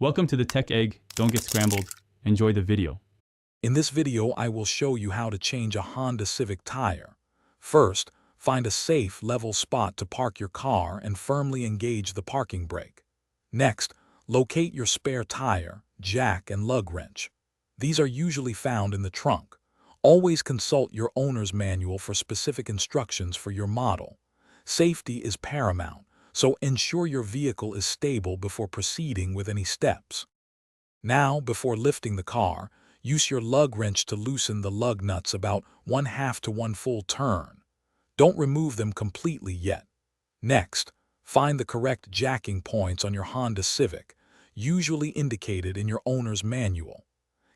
Welcome to the Tech Egg. Don't get scrambled. Enjoy the video. In this video, I will show you how to change a Honda Civic tire. First, find a safe, level spot to park your car and firmly engage the parking brake. Next, locate your spare tire, jack, and lug wrench. These are usually found in the trunk. Always consult your owner's manual for specific instructions for your model. Safety is paramount, so ensure your vehicle is stable before proceeding with any steps. Now, before lifting the car, use your lug wrench to loosen the lug nuts about 1/2 to 1 full turn. Don't remove them completely yet. Next, find the correct jacking points on your Honda Civic, usually indicated in your owner's manual.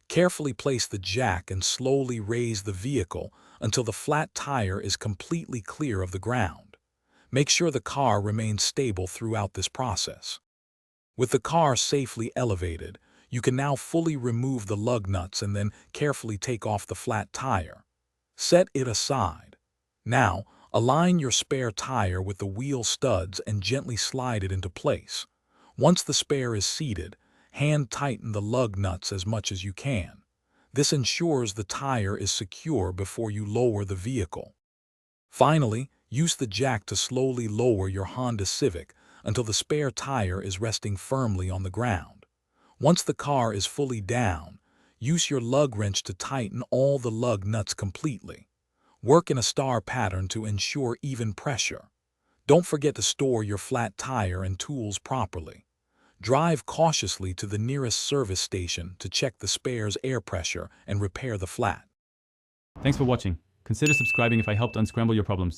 Carefully place the jack and slowly raise the vehicle until the flat tire is completely clear of the ground. Make sure the car remains stable throughout this process. With the car safely elevated, you can now fully remove the lug nuts and then carefully take off the flat tire. Set it aside. Now, align your spare tire with the wheel studs and gently slide it into place. Once the spare is seated, hand tighten the lug nuts as much as you can. This ensures the tire is secure before you lower the vehicle. Finally, use the jack to slowly lower your Honda Civic until the spare tire is resting firmly on the ground. Once the car is fully down, use your lug wrench to tighten all the lug nuts completely. Work in a star pattern to ensure even pressure. Don't forget to store your flat tire and tools properly. Drive cautiously to the nearest service station to check the spare's air pressure and repair the flat. Thanks for watching. Consider subscribing if I helped unscramble your problems.